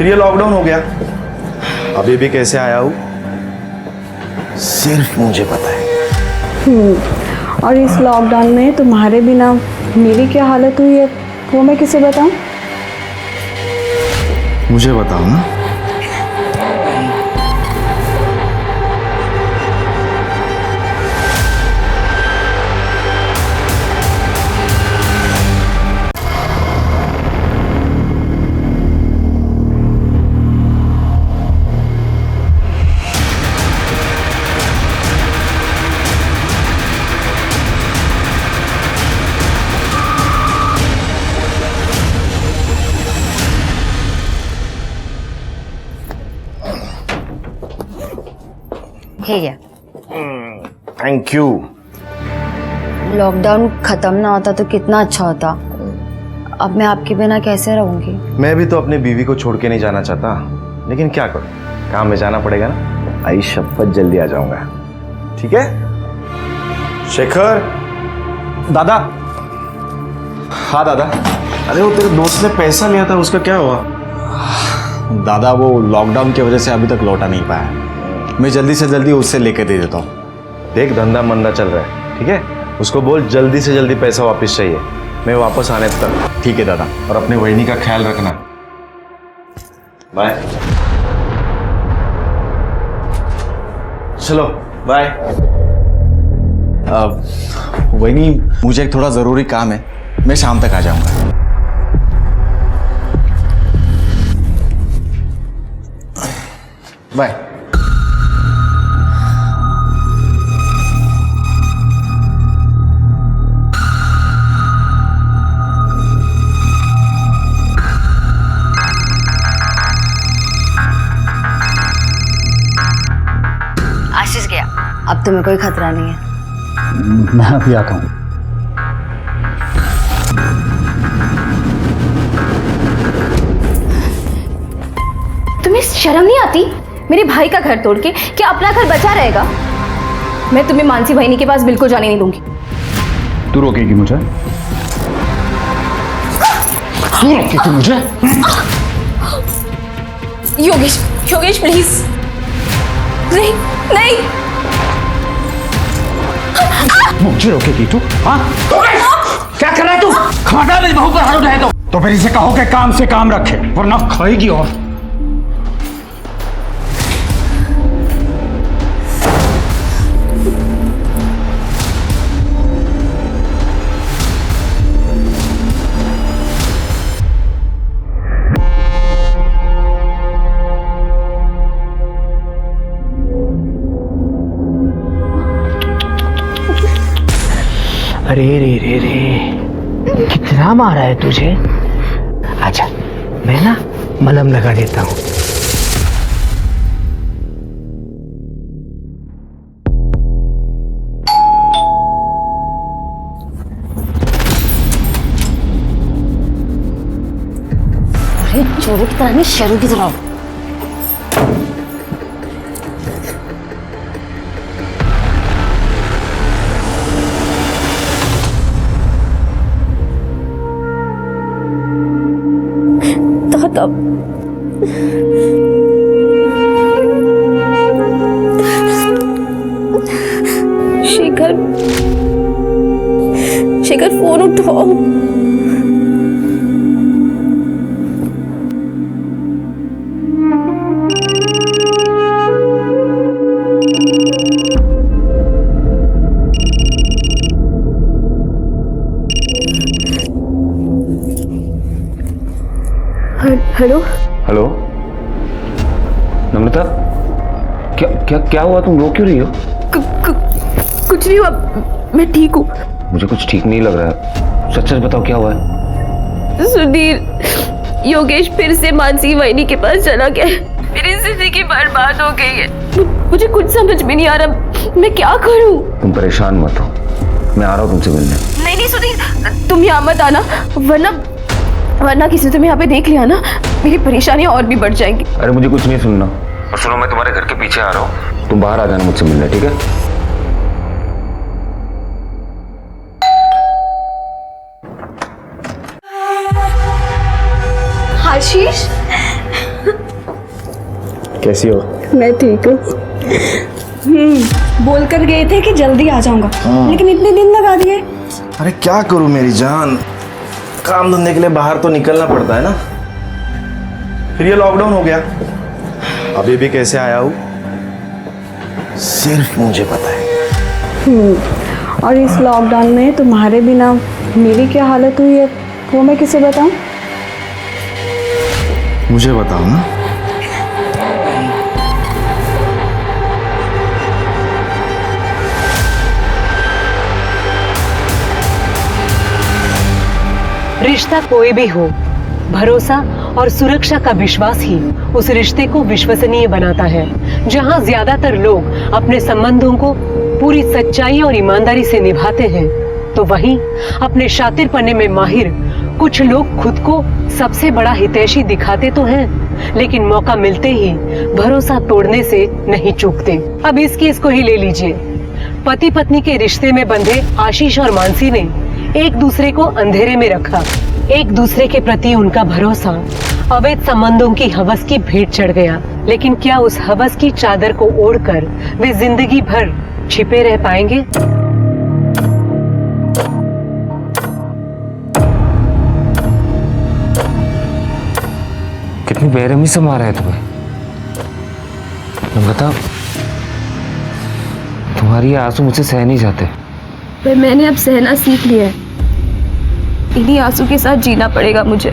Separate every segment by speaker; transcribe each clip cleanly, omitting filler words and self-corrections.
Speaker 1: फिर ये लॉकडाउन हो गया, अभी भी कैसे आया हूँ सिर्फ मुझे पता है।
Speaker 2: और इस लॉकडाउन में तुम्हारे बिना मेरी क्या हालत हुई है वो मैं किसे बताऊं?
Speaker 1: मुझे बताओ ना।
Speaker 3: ठीक है।
Speaker 1: Thank you.
Speaker 3: लॉकडाउन खत्म ना होता तो कितना अच्छा होता। अब मैं आपके बिना कैसे रहूंगी?
Speaker 1: मैं भी तो अपनी बीवी को छोड़ के नहीं जाना चाहता, लेकिन क्या करूं, काम में जाना पड़ेगा ना। आई शपथ जल्दी आ जाऊंगा, ठीक है? शेखर।
Speaker 4: दादा।
Speaker 1: हाँ दादा। अरे वो तेरे दोस्त ने पैसा लिया था, उसका क्या हुआ?
Speaker 4: दादा वो लॉकडाउन की वजह से अभी तक लौटा नहीं पाया। मैं जल्दी से जल्दी उससे लेके दे देता हूँ।
Speaker 1: देख धंधा मंदा चल रहा है, ठीक है? उसको बोल जल्दी से जल्दी पैसा वापस चाहिए, मैं वापस आने तक।
Speaker 4: ठीक है दादा।
Speaker 1: और अपने वहिनी का ख्याल रखना। बाय। चलो बाय।
Speaker 4: वही मुझे एक थोड़ा ज़रूरी काम है, मैं शाम तक आ जाऊंगा। बाय।
Speaker 3: आशीष गया, अब तुम्हें कोई खतरा नहीं है।
Speaker 4: मैं अभी आता हूँ।
Speaker 5: तुम्हें शर्म नहीं आती? मेरे भाई का घर तोड़ के क्या अपना घर बचा रहेगा? मैं तुम्हें मानसी बहनी के पास बिल्कुल जाने नहीं दूंगी।
Speaker 4: तू रोकेगी मुझे? तू रोकेगी मुझे?
Speaker 5: योगेश, योगेश प्लीज। नहीं नहीं।
Speaker 4: मुझे रोकेगी तू? हाँ? क्या कर रहा है तू? खमाटा मेरी बहू पर हाथ उठाए तो फिर इसे कहो कि काम से काम रखे, वरना खाएगी। और
Speaker 6: अरे रे रे रे, कितना मारा है तुझे? अच्छा मैं ना मलहम लगा देता हूँ।
Speaker 3: अरे चोरों की तरह नहीं, शेरों की तरह।
Speaker 5: तब शेखर, शेखर फोन उठाओ। हेलो
Speaker 7: हेलो नम्रता, क्या क्या क्या हुआ? तुम रो क्यों रही हो?
Speaker 5: कुछ नहीं हुआ, मैं ठीक हूँ।
Speaker 7: मुझे कुछ ठीक नहीं लग रहा है, सच सच बताओ क्या हुआ है?
Speaker 5: सुधीर, योगेश फिर से मानसी वहिनी के पास चला गया है। मेरी जिंदगी बर्बाद हो गई है। मुझे कुछ समझ में नहीं आ रहा, मैं क्या करूँ?
Speaker 7: तुम परेशान मत हो, मैं आ रहा हूँ तुमसे मिलने।
Speaker 5: नहीं नहीं सुधीर, तुम यहाँ मत आना, वरना किसी ने तुम्हें यहाँ पे देख लिया ना, मेरी परेशानियां और भी बढ़ जाएंगी।
Speaker 7: अरे मुझे कुछ नहीं सुनना। और सुनो, मैं तुम्हारे घर के पीछे आ रहा हूँ, तुम बाहर आ जाना मुझसे मिलने, ठीक है?
Speaker 5: आशीष,
Speaker 1: कैसी हो?
Speaker 2: मैं ठीक हूँ। बोल कर गए थे कि जल्दी आ जाऊंगा, लेकिन इतने दिन लगा दिए।
Speaker 1: अरे क्या करूं मेरी जान, काम धंधे के लिए बाहर तो निकलना पड़ता है ना। फिर ये लॉकडाउन हो गया, अभी भी कैसे आया हूँ सिर्फ मुझे पता है।
Speaker 2: और इस लॉकडाउन में तुम्हारे बिना मेरी क्या हालत हुई है वो मैं किसे बताऊं?
Speaker 1: मुझे बताओ ना।
Speaker 8: रिश्ता कोई भी हो, भरोसा और सुरक्षा का विश्वास ही उस रिश्ते को विश्वसनीय बनाता है। जहां ज्यादातर लोग अपने संबंधों को पूरी सच्चाई और ईमानदारी से निभाते हैं, तो वहीं अपने शातिरपने में माहिर कुछ लोग खुद को सबसे बड़ा हितैषी दिखाते तो हैं, लेकिन मौका मिलते ही भरोसा तोड़ने से नहीं चूकते। अब इस केस को ही ले लीजिए। पति पत्नी के रिश्ते में बंधे आशीष और मानसी ने एक दूसरे को अंधेरे में रखा। एक दूसरे के प्रति उनका भरोसा अवैध संबंधों की हवस की भेंट चढ़ गया। लेकिन क्या उस हवस की चादर को ओढ़कर वे जिंदगी भर छिपे रह पाएंगे?
Speaker 7: कितनी बेरहमी से मारा है तुम्हें। बता, तुम्हारी आंसू मुझसे सह नहीं जाते।
Speaker 5: पर मैंने अब सहना सीख लिया है। इन्हीं आंसू के साथ जीना पड़ेगा मुझे।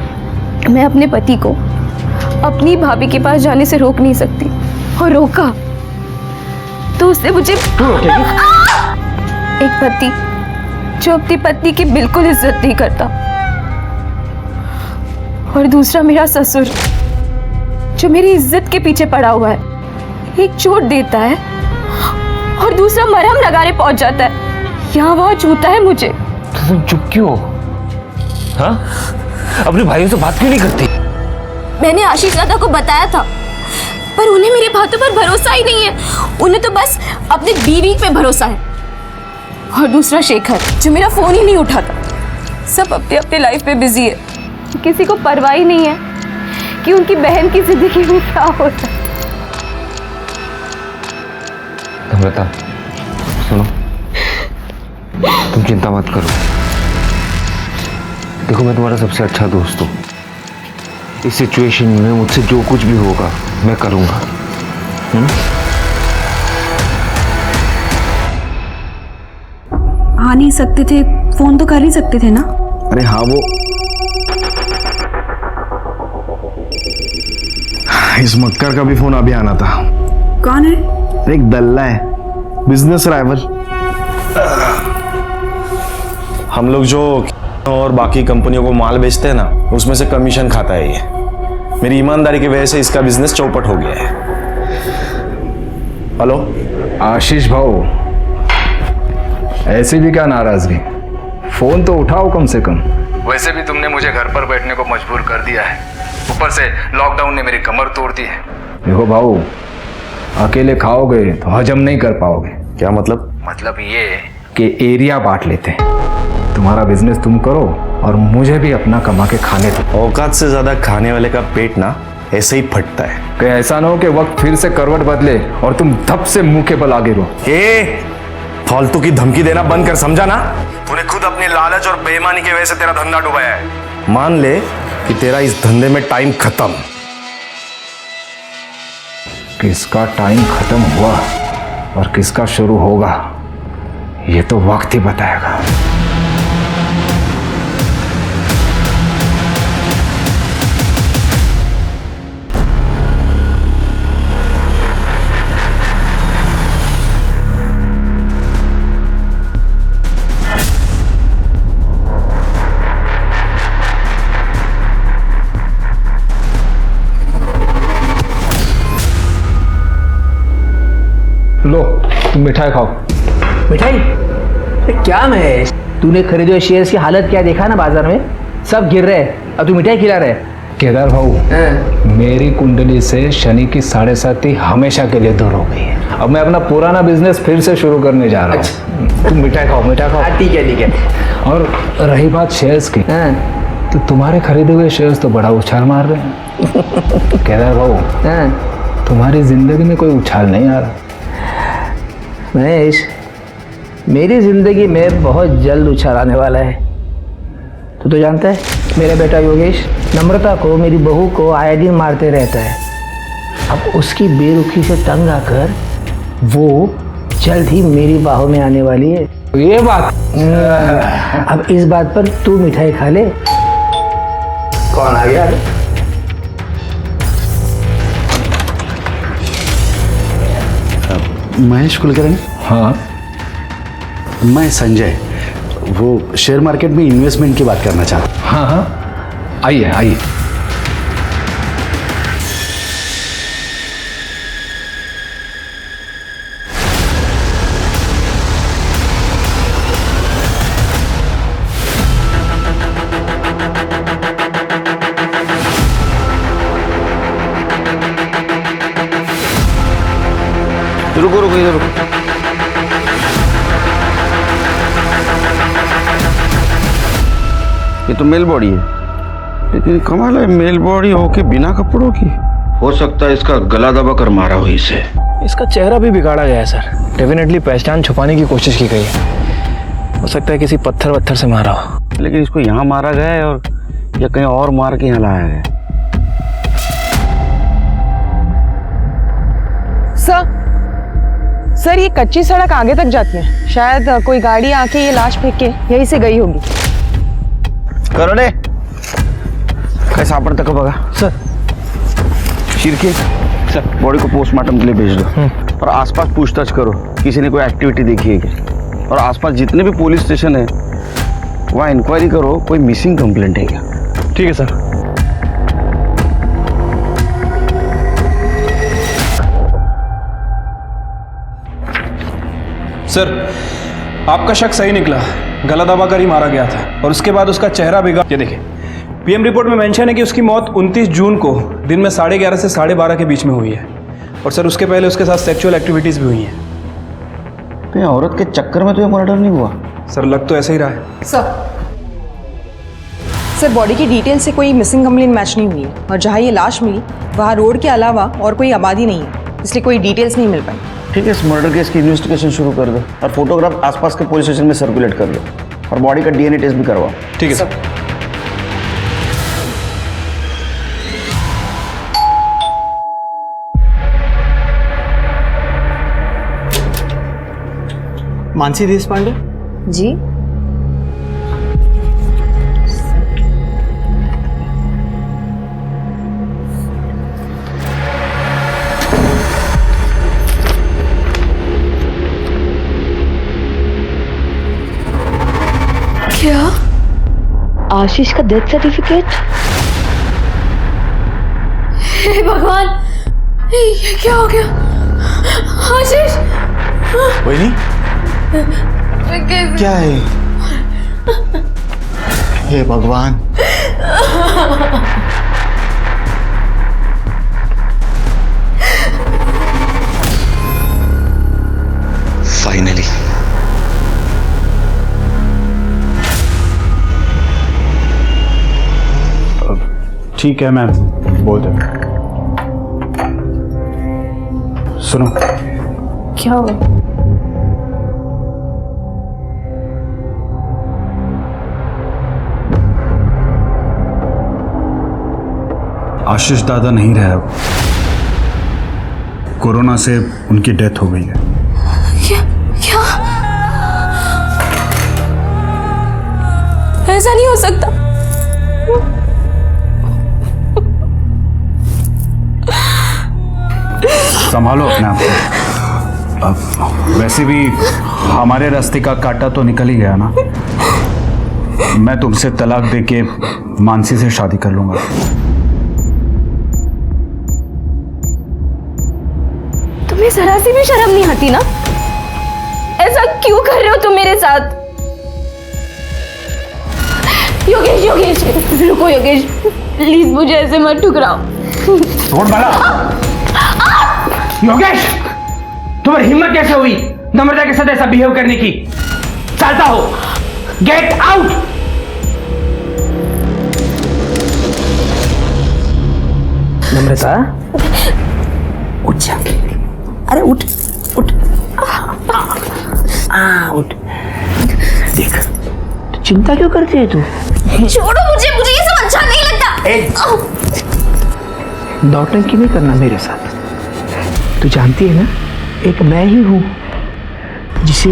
Speaker 5: मैं अपने पति को अपनी भाभी के पास जाने से रोक नहीं सकती, और रोका तो उससे मुझे एक पति जो अपनी पत्नी की बिल्कुल इज्जत नहीं करता, और दूसरा मेरा ससुर जो मेरी इज्जत के पीछे पड़ा हुआ है। एक चोट देता है और दूसरा मरहम लगाने पहुंच जाता है। यहाँ वहाँ छूता है मुझे।
Speaker 7: तो तुम चुप क्यों हो? हाँ, अपने भाइयों से बात क्यों नहीं करती?
Speaker 5: मैंने आशीष दादा को बताया था, पर उन्हें मेरी बातों पर भरोसा ही नहीं है। उन्हें तो बस अपनी बीवी पे भरोसा है। और दूसरा शेखर जो मेरा फोन ही नहीं उठाता। सब अपने अपने लाइफ में बिजी है। किसी को परवाह ही नहीं है कि उनकी बहन की जिंदगी में क्या होता है।
Speaker 7: नम्रता, सुनो, तुम चिंता मत करो। देखो, मैं तुम्हारा सबसे अच्छा दोस्त हूँ। इस सिचुएशन में मुझसे जो कुछ भी होगा मैं करूँगा।
Speaker 2: आ नहीं सकते थे, फोन तो कर ही सकते थे ना।
Speaker 1: अरे हाँ, वो इस मक्कर का भी फोन अभी आना था।
Speaker 2: कौन है?
Speaker 1: एक दल्ला है, बिजनेस राइवल। हम लोग जो और बाकी कंपनियों को माल बेचते हैं ना, उसमें से कमीशन खाता है ये। मेरी ईमानदारी की वजह से इसका बिजनेस चौपट हो गया है। हेलो
Speaker 4: आशीष भाऊ, ऐसी भी क्या नाराजगी, फोन तो उठाओ कम से कम। वैसे भी तुमने मुझे घर पर बैठने को मजबूर कर दिया है, ऊपर से लॉकडाउन ने मेरी कमर तोड़ दी है। देखो भाऊ, अकेले खाओगे तो हजम नहीं कर पाओगे।
Speaker 1: क्या मतलब?
Speaker 4: मतलब ये कि एरिया बांट लेते हैं। तुम्हारा बिजनेस तुम करो और मुझे भी अपना कमा के खाने दो।
Speaker 1: औकात से ज्यादा खाने वाले का पेट ना ऐसे ही फटता है।
Speaker 4: कहीं ऐसा ना हो कि वक्त फिर से करवट बदले और तुम धप से मुंह के बल आगे रहो।
Speaker 1: फालतू की धमकी देना बंद कर, समझा ना? तूने खुद अपनी लालच और बेईमानी की वजह से तेरा धंधा डुबाया है। मान ले कि तेरा इस धंधे में टाइम खत्म।
Speaker 4: किसका टाइम खत्म हुआ और किसका शुरू होगा, ये तो वक्त ही बताएगा। लो, तुम मिठाई खाओ।
Speaker 6: मिठाई? अरे क्या महेश, तूने खरीदे हुए शेयर्स की हालत क्या देखा ना बाजार में, सब गिर रहे हैं, अब तू मिठाई खिला रहे।
Speaker 4: केदार भाऊ, मेरी कुंडली से शनि की 7.5 हमेशा के लिए दूर हो गई है। अब मैं अपना पुराना बिजनेस फिर से शुरू करने जा रहा हूँ। तुम मिठाई खाओ, मिठाई खाओ।
Speaker 6: ठीक है ठीक है।
Speaker 4: और रही बात शेयर्स की, तो तुम्हारे खरीदे हुए शेयर्स तो बड़ा उछाल मार रहे हैं। केदार भाऊ,
Speaker 6: तुम्हारी जिंदगी में कोई उछाल नहीं आ रहा। महेश, मेरी जिंदगी में बहुत जल्द उछाल आने वाला है। तो जानता है, मेरा बेटा योगेश नम्रता को, मेरी बहू को आए दिन मारते रहता है। अब उसकी बेरुखी से तंग आकर वो जल्द ही मेरी बाहों में आने वाली है। ये बात अब इस बात पर तू मिठाई खा ले। कौन आ गया?
Speaker 7: महेश कुलकर्णी।
Speaker 4: हाँ,
Speaker 7: मैं संजय, वो शेयर मार्केट में इन्वेस्टमेंट की बात करना चाहता हूँ।
Speaker 4: हाँ, आइए आइए।
Speaker 7: रुको रुको, इधर रुको। ये तो मेल बॉडी है, लेकिन कमाल है, मेल बॉडी होके बिना कपड़ों की। हो सकता है इसका गला दबा कर मारा हो इसे।
Speaker 6: इसका चेहरा भी बिगाड़ा गया है सर। डेफिनेटली पहचान छुपाने की कोशिश की गई है। हो सकता है किसी पत्थर वत्थर से मारा हो।
Speaker 7: लेकिन इसको यहाँ मारा गया है और या कहीं और मार के यहाँ लाया गया है।
Speaker 9: सर, ये कच्ची सड़क आगे तक जाती है। शायद कोई गाड़ी आके ये लाश फेंक के यहीं से गई होगी।
Speaker 7: करोड़े कैसा सापड़ता का बगा
Speaker 6: सर।
Speaker 7: शिरके सर, बॉडी को पोस्टमार्टम के लिए भेज दो और आसपास पूछताछ करो, किसी ने कोई एक्टिविटी देखी है क्या। और आसपास जितने भी पुलिस स्टेशन है वहाँ इंक्वायरी करो, कोई मिसिंग कंप्लेंट है क्या।
Speaker 6: ठीक है सर।
Speaker 10: सर, आपका शक सही निकला। गला दबाकर ही मारा गया था और उसके बाद उसका चेहरा बिगड़ा। ये देखिए, पीएम रिपोर्ट में मेंशन है कि उसकी मौत 29 जून को दिन में 11:30 से 12:30 के बीच में हुई है। और सर, उसके पहले उसके साथ सेक्सुअल एक्टिविटीज भी हुई हैं।
Speaker 7: तो औरत के चक्कर में तो ये मर्डर नहीं हुआ।
Speaker 10: सर, लग तो ऐसा ही रहा है।
Speaker 9: सर, बॉडी की डिटेल से कोई मिसिंग कंप्लेंट मैच नहीं हुई है और जहाँ ये लाश मिली वहाँ रोड के अलावा और कोई आबादी नहीं है, इसलिए कोई डिटेल्स नहीं मिल पाई।
Speaker 7: ठीक है, इस मर्डर केस की इन्वेस्टिगेशन शुरू कर दो और फोटोग्राफ आसपास के पुलिस स्टेशन में सर्कुलेट कर दो और बॉडी का डीएनए टेस्ट भी करवाओ।
Speaker 10: ठीक है सर।
Speaker 6: मानसी देशपांडे
Speaker 3: जी,
Speaker 5: क्या?
Speaker 3: आशीष का डेथ सर्टिफिकेट?
Speaker 5: हे भगवान, ये क्या हो गया? आशीष,
Speaker 1: वही क्या है? हे भगवान,
Speaker 7: फाइनली
Speaker 10: ठीक है मैम, बोल दे। सुनो,
Speaker 5: क्या हुआ?
Speaker 10: आशीष दादा नहीं रहे अब। कोरोना से उनकी डेथ हो गई है।
Speaker 5: क्या क्या? ऐसा नहीं हो सकता।
Speaker 10: संभालो अपने आप को। अब वैसे भी हमारे रास्ते का कांटा तो निकल ही गया ना। मैं तुमसे तलाक देके मानसी से शादी कर लूंगा।
Speaker 5: तुम्हें जरा सी भी शर्म नहीं आती ना? ऐसा क्यों कर रहे हो तुम मेरे साथ? योगेश, योगेश, रुको योगेश, प्लीज मुझे ऐसे मत ठुकराओ।
Speaker 6: छोड़ बाला। योगेश, तुम्हारी हिम्मत कैसे हुई नम्रता के साथ ऐसा बिहेव करने की? चलता हो, गेट आउट। नम्रता, उठ जा, अरे उठ उठ, उठ। देख, तो चिंता क्यों करती है तू?
Speaker 5: छोड़ो मुझे, मुझे ये सब अच्छा नहीं लगता।
Speaker 6: नौटंकी नहीं करना मेरे साथ। तू जानती है ना, एक मैं ही हूं जिसे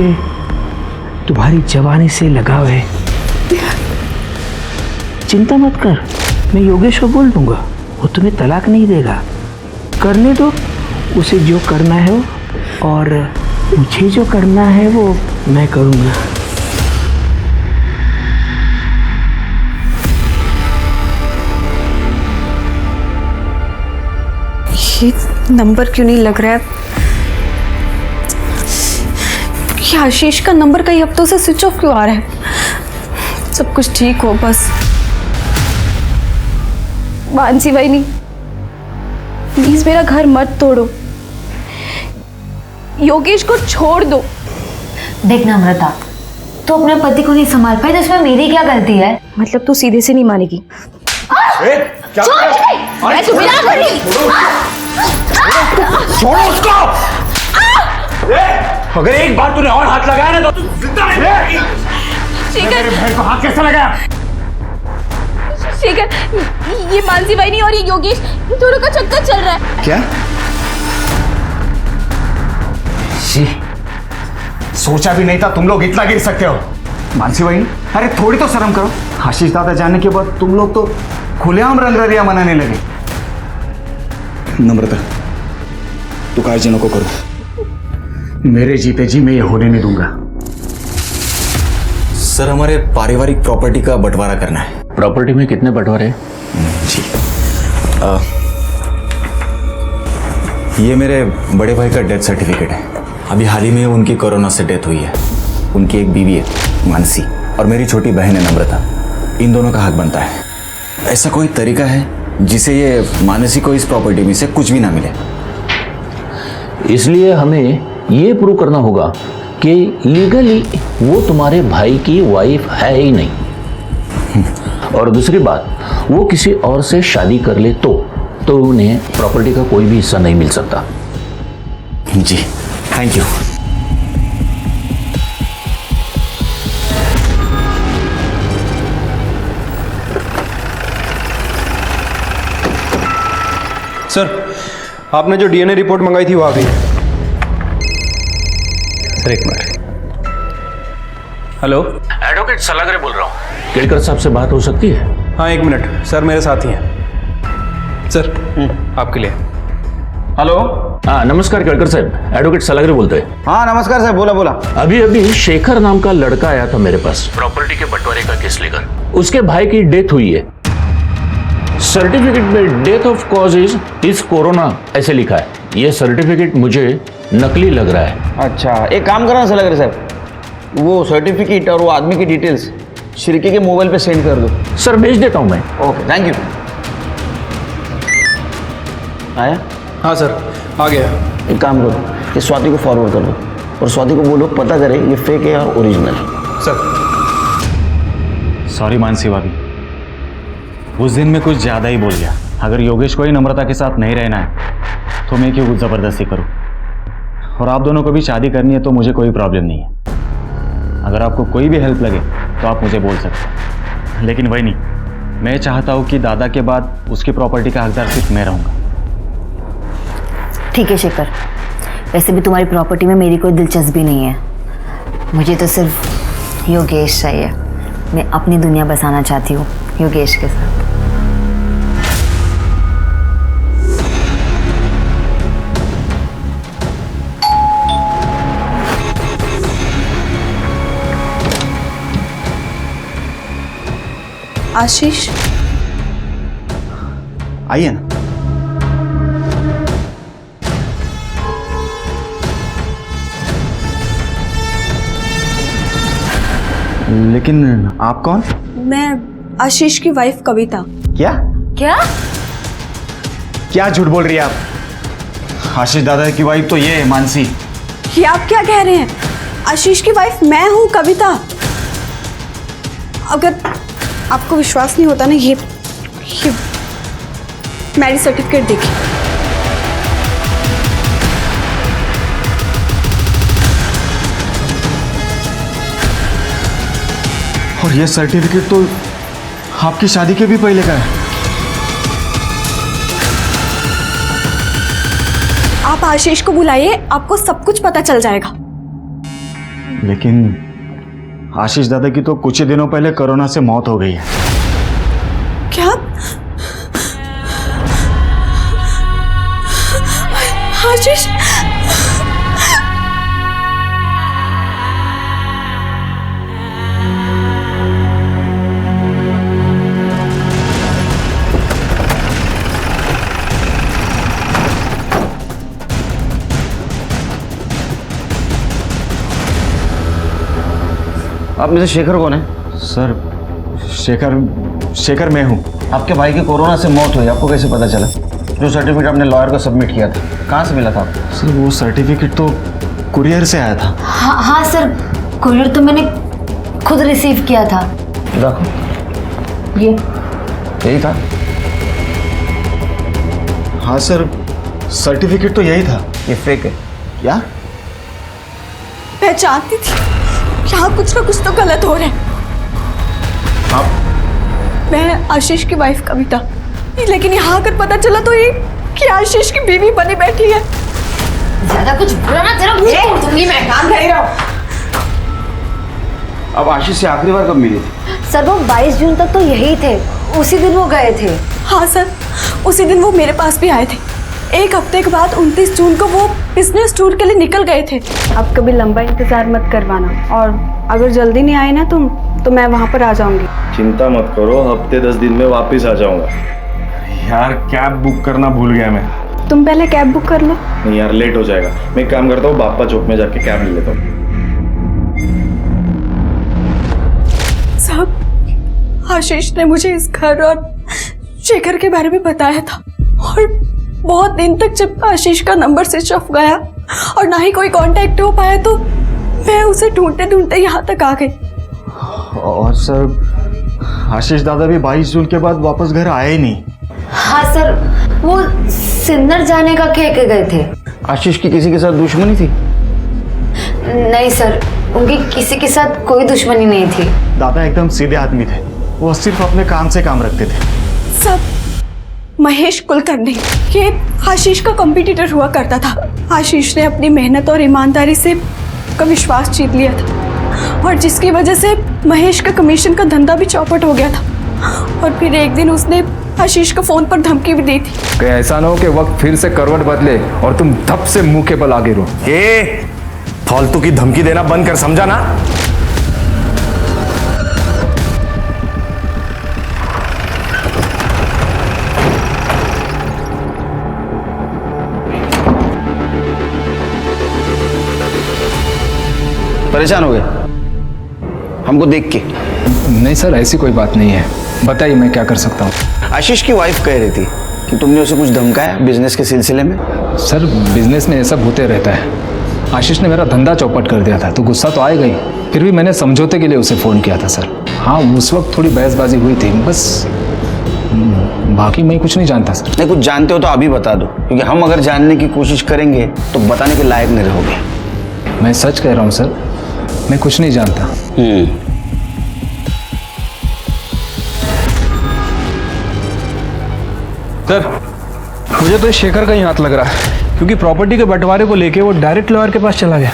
Speaker 6: तुम्हारी जवानी से लगाव है। चिंता मत कर, मैं योगेश को बोल दूंगा, वो तुम्हें तलाक नहीं देगा। करने दो उसे जो करना है वो, और मुझे जो करना है वो मैं करूंगा।
Speaker 2: ये नंबर क्यों नहीं लग रहा है? ये आशीष का नंबर कई हफ्तों से स्विच ऑफ क्यों आ रहा है? सब कुछ ठीक हो बस। मानसी बहनी, प्लीज मेरा घर मत तोड़ो, योगेश को छोड़ दो।
Speaker 3: देख नम्रता, तू अपने पति को नहीं संभाल पाई तो इसमें मेरी क्या गलती है?
Speaker 2: मतलब तू सीधे से नहीं मानेगी?
Speaker 5: मैं तुम्हें ना करूंगी।
Speaker 4: छोड़ो उसको। अगर एक बार तूने और हाथ लगाया ना तो तू जिंदा नहीं रहेगी। मेरे भाई को हाथ कैसे लगाया?
Speaker 5: शेखर, ये मानसी बहनी और ये योगेश, ये दोनों का चक्कर चल रहा है।
Speaker 1: क्या?
Speaker 4: जी, सोचा भी नहीं था तुम लोग इतना गिर सकते हो। मानसी बहनी, अरे थोड़ी तो शर्म करो। आशीष दादा जाने के बाद तुम लोग तो खुलेआम रंगरलिया मनाने लगे। नम्रता, तू काळजी नको करो, मेरे जीते जी मैं ये होने नहीं दूंगा।
Speaker 1: सर, हमारे पारिवारिक प्रॉपर्टी का बंटवारा करना है।
Speaker 11: प्रॉपर्टी में कितने बंटवारे?
Speaker 1: जी, ये मेरे बड़े भाई का डेथ सर्टिफिकेट है। अभी हाल ही में उनकी कोरोना से डेथ हुई है। उनकी एक बीवी है मानसी, और मेरी छोटी बहन है नम्रता। इन दोनों का हक बनता है। ऐसा कोई तरीका है जिसे ये मानसी को इस प्रॉपर्टी में से कुछ भी ना मिले?
Speaker 11: इसलिए हमें ये प्रूव करना होगा कि लीगली वो तुम्हारे भाई की वाइफ है ही नहीं। और दूसरी बात, वो किसी और से शादी कर ले तो उन्हें प्रॉपर्टी का कोई भी हिस्सा नहीं मिल सकता।
Speaker 1: जी, थैंक यू।
Speaker 10: सर, आपने जो डीएनए रिपोर्ट मंगाई थी वो आ गई है। सर एक मिनट। हेलो,
Speaker 11: एडवोकेट सलागरे बोल रहा हूँ। केड़कर साहब से बात हो सकती है?
Speaker 10: हाँ एक मिनट सर, मेरे साथ ही हैं। सर आपके लिए।
Speaker 7: हेलो।
Speaker 11: हाँ नमस्कार केड़कर साहब, एडवोकेट सलागरे बोलते हैं।
Speaker 7: हाँ नमस्कार साहब, बोला बोला।
Speaker 11: अभी शेखर नाम का लड़का आया था मेरे पास प्रॉपर्टी के बंटवारे का केस लेकर। उसके भाई की डेथ हुई है। सर्टिफिकेट में death of cause is corona ऐसे लिखा है। ये सर्टिफिकेट मुझे नकली लग रहा है।
Speaker 7: अच्छा, एक काम करना सर लग साहब, वो सर्टिफिकेट और वो आदमी की डिटेल्स शिरके के मोबाइल पे सेंड कर दो।
Speaker 11: सर भेज देता हूं मैं।
Speaker 7: Okay, thank you. आया?
Speaker 10: हाँ सर, आ गया।
Speaker 7: एक काम करो, ये स्वाति को फॉरवर्ड कर दो और स्वाति को बोलो पता करे ये फेक है और ओरिजिनल।
Speaker 10: सर
Speaker 1: सॉरी मानसी भाभी, उस दिन मैं कुछ ज़्यादा ही बोल गया। अगर योगेश को ही नम्रता के साथ नहीं रहना है तो मैं क्यों कुछ ज़बरदस्ती करूं? और आप दोनों को भी शादी करनी है तो मुझे कोई प्रॉब्लम नहीं है। अगर आपको कोई भी हेल्प लगे तो आप मुझे बोल सकते हैं, लेकिन वही नहीं, मैं चाहता हूं कि दादा के बाद उसकी प्रॉपर्टी का हकदार सिर्फ मैं रहूंगा।
Speaker 3: ठीक है शेखर, वैसे भी तुम्हारी प्रॉपर्टी में मेरी कोई दिलचस्पी नहीं है। मुझे तो सिर्फ योगेश चाहिए। मैं अपनी दुनिया बसाना चाहती हूँ योगेश के साथ।
Speaker 2: आशीष,
Speaker 1: आइए ना। लेकिन आप कौन?
Speaker 2: मैं आशीष की वाइफ कविता।
Speaker 1: क्या
Speaker 3: क्या?
Speaker 1: क्या झूठ बोल रही है आप? आशीष दादा की वाइफ तो ये है मानसी।
Speaker 2: ये आप क्या कह रहे हैं? आशीष की वाइफ मैं हूँ कविता। अगर आपको विश्वास नहीं होता ना, ये मैरिज सर्टिफिकेट देखिए।
Speaker 1: ये सर्टिफिकेट तो आपकी शादी के भी पहले का है।
Speaker 2: आप आशीष को बुलाइए, आपको सब कुछ पता चल जाएगा।
Speaker 1: लेकिन आशीष दादा की तो कुछ ही दिनों पहले कोरोना से मौत हो गई है।
Speaker 2: क्या? आशीष?
Speaker 7: आप में से शेखर कौन है?
Speaker 1: सर शेखर मैं हूँ।
Speaker 7: आपके भाई की कोरोना से मौत हुई, आपको कैसे पता चला? जो सर्टिफिकेट आपने लॉयर को सबमिट किया था, कहाँ से मिला था आपको?
Speaker 1: सर वो सर्टिफिकेट तो कुरियर से आया था।
Speaker 3: हाँ सर, कुरियर तो मैंने खुद रिसीव किया था।
Speaker 7: देखो
Speaker 3: ये
Speaker 7: यही था।
Speaker 1: हाँ सर, सर्टिफिकेट तो यही था।
Speaker 7: ये फेक है
Speaker 1: क्या?
Speaker 2: मैं जानती थी यहाँ कुछ ना कुछ तो गलत हो रहा है।
Speaker 1: आप?
Speaker 2: मैं आशीष की वाइफ कविता, लेकिन यहाँ आकर पता चला तो ये कि आशीष की बीवी बनी बैठी है।
Speaker 3: ज्यादा कुछ बुरा ना, तेरा मुंह तोड़ दूंगी मैं।
Speaker 9: काम कर रहा हूँ।
Speaker 7: अब आशीष से आखिरी बार कब मिली थी?
Speaker 3: सर वो 22 जून तक तो यही थे, उसी दिन वो गए थे।
Speaker 2: हाँ सर, उसी दिन वो मेरे पास भी आए थे। एक हफ्ते के बाद 29 जून को वो बिजनेस टूर के लिए निकल गए थे।
Speaker 12: अब कभी लंबा इंतजार मत करवाना, और अगर जल्दी नहीं आए ना तुम तो मैं वहाँ पर आ जाऊंगी।
Speaker 13: चिंता मत करो, हफ्ते 10 दिन में वापस आ जाऊंगा। यार कैब बुक करना भूल गया मैं।
Speaker 12: तुम पहले कैब बुक कर लो।
Speaker 13: नहीं यार, लेट हो जाएगा। मैं एक काम करता हूँ, बाप्पा चौक में जाके कैब ले लेता हूँ।
Speaker 2: साहब, आशीष ने मुझे इस घर और शेखर के बारे में बताया था, और बहुत दिन तक जब आशीष का नंबर स्विच ऑफ गया और ना ही कोई कांटेक्ट हो पाया, तो मैं उसे ढूंढते ढूंढते यहाँ तक आ गई।
Speaker 1: और सर आशीष दादा भी 22 जून के बाद वापस घर आए ही नहीं।
Speaker 3: हाँ सर, वो सिन्नर जाने का कह के गए थे।
Speaker 7: आशीष की किसी के साथ दुश्मनी थी?
Speaker 3: नहीं सर, उनकी किसी के साथ कोई दुश्मनी नहीं थी।
Speaker 1: दादा एकदम सीधे आदमी थे, वो सिर्फ अपने काम से काम रखते थे।
Speaker 2: सब महेश कुलकर्णी, ये आशीष का कॉम्पिटिटर हुआ करता था। आशीष ने अपनी मेहनत और ईमानदारी से का विश्वास जीत लिया था, और जिसकी वजह से महेश का कमीशन का धंधा भी चौपट हो गया था। और फिर एक दिन उसने आशीष को फोन पर धमकी भी दी थी
Speaker 4: कि ऐसा ना हो कि वक्त फिर से करवट बदले और तुम धप से मुंह के बल आगे रहो।
Speaker 13: ए, फालतू की धमकी देना बंद कर, समझा ना?
Speaker 7: परेशान हो गए हमको देख के?
Speaker 4: नहीं सर, ऐसी कोई बात नहीं है। बताइए मैं क्या कर सकता हूँ।
Speaker 7: आशीष की वाइफ कह रही थी कि तुमने उसे कुछ धमकाया बिजनेस के सिलसिले में।
Speaker 4: सर बिजनेस में ये सब होते रहता है। आशीष ने मेरा धंधा चौपट कर दिया था, तो गुस्सा तो आएगा ही। फिर भी मैंने समझौते के लिए उसे फ़ोन किया था सर। हाँ, उस वक्त थोड़ी बहसबाजी हुई थी बस, बाकी मैं कुछ नहीं जानता सर।
Speaker 7: नहीं, कुछ जानते हो तो अभी बता दो, क्योंकि हम अगर जानने की कोशिश करेंगे तो बताने के लायक नहीं रहोगे।
Speaker 4: मैं सच कह रहा हूँ सर, मैं कुछ नहीं जानता।
Speaker 10: सर मुझे तो शेखर का ही हाथ लग रहा है, क्योंकि प्रॉपर्टी के बंटवारे को लेके वो डायरेक्ट लॉयर के पास चला गया।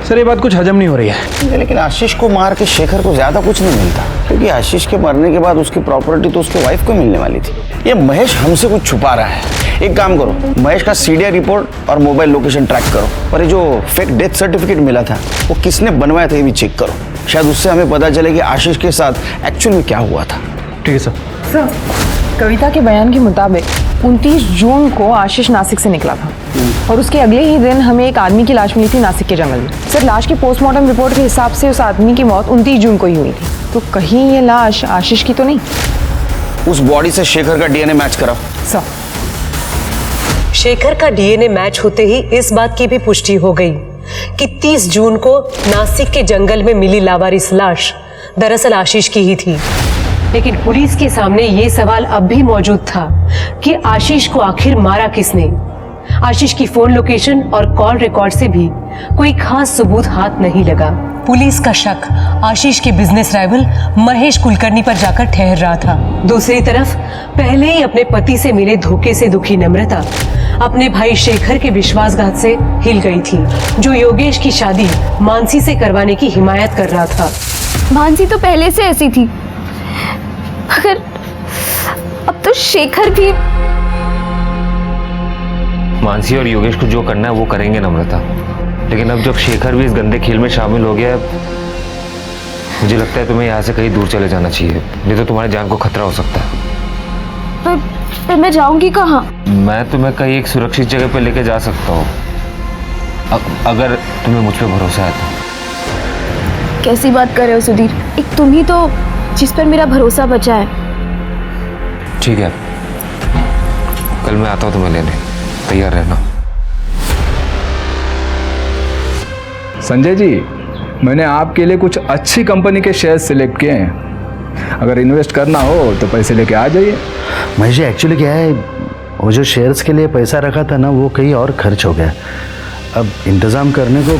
Speaker 10: सर ये बात कुछ हजम नहीं हो रही है।
Speaker 7: लेकिन आशीष को मार के शेखर को ज्यादा कुछ नहीं मिलता, क्योंकि आशीष के मरने के बाद उसकी प्रॉपर्टी तो उसके वाइफ को मिलने वाली थी। ये महेश हमसे कुछ छुपा रहा है। एक काम करो, महेश का सीडीआर रिपोर्ट और मोबाइल लोकेशन ट्रैक करो, और ये जो फेक डेथ सर्टिफिकेट मिला था वो किसने बनवाया था ये भी चेक करो। शायद उससे हमें पता चले कि आशीष के साथ एक्चुअल में क्या हुआ था।
Speaker 10: ठीक है सर।
Speaker 9: सर, कविता के बयान के मुताबिक 29 जून को आशीष नासिक से निकला था, और उसके अगले ही दिन हमें एक आदमी की लाश मिली थी नासिक के जंगल में। सर लाश की पोस्टमार्टम रिपोर्ट के हिसाब से उस आदमी की मौत 29 जून को ही हुई थी, तो कहीं ये लाश आशीष की तो नहीं?
Speaker 7: उस बॉडी से शेखर का डीएनए मैच कराओ।
Speaker 9: सर,
Speaker 8: शेखर का डीएनए मैच होते ही इस बात की भी पुष्टि हो गई कि 30 जून को नासिक के जंगल में मिली लावारिस लाश दरअसल आशीष की ही थी। लेकिन पुलिस के सामने ये सवाल अब भी मौजूद था कि आशीष को आखिर मारा किसने। आशीष की फोन लोकेशन और कॉल रिकॉर्ड से भी कोई खास सबूत हाथ नहीं लगा। पुलिस का शक आशीष के बिजनेस राइवल महेश कुलकर्णी पर जाकर ठहर रहा था। दूसरी तरफ पहले ही अपने पति से मिले धोखे से दुखी नम्रता अपने भाई शेखर के विश्वासघात से हिल गई थी, जो योगेश की शादी मानसी से करवाने की हिमायत कर रहा था।
Speaker 5: मानसी तो पहले से ऐसी थी, मगर अब तो शेखर भी।
Speaker 14: मानसी और योगेश को जो करना है वो करेंगे नम्रता, लेकिन अब जब शेखर भी इस गंदे खेल में शामिल हो गया है, मुझे लगता है तुम्हें यहाँ से कहीं दूर चले जाना चाहिए, नहीं तो तुम्हारी जान को खतरा हो सकता है।
Speaker 5: पर मैं जाऊंगी कहाँ?
Speaker 14: मैं तुम्हें कहीं एक सुरक्षित जगह पर लेके जा सकता हूँ, अगर तुम्हें मुझ पर भरोसा है तो।
Speaker 5: कैसी बात कर रहे हो सुधीर? एक तुम ही तो जिस पर मेरा भरोसा बचा है।
Speaker 14: ठीक है, कल मैं आता हूँ तुम्हें लेने, तैयार रहना।
Speaker 4: संजय जी, मैंने आपके लिए कुछ अच्छी कंपनी के शेयर सिलेक्ट किए हैं, अगर इन्वेस्ट करना हो तो पैसे लेके आ जाइए।
Speaker 15: महेश जी, एक्चुअली क्या है, वो जो शेयर्स के लिए पैसा रखा था ना, वो कहीं और खर्च हो गया। अब इंतज़ाम करने को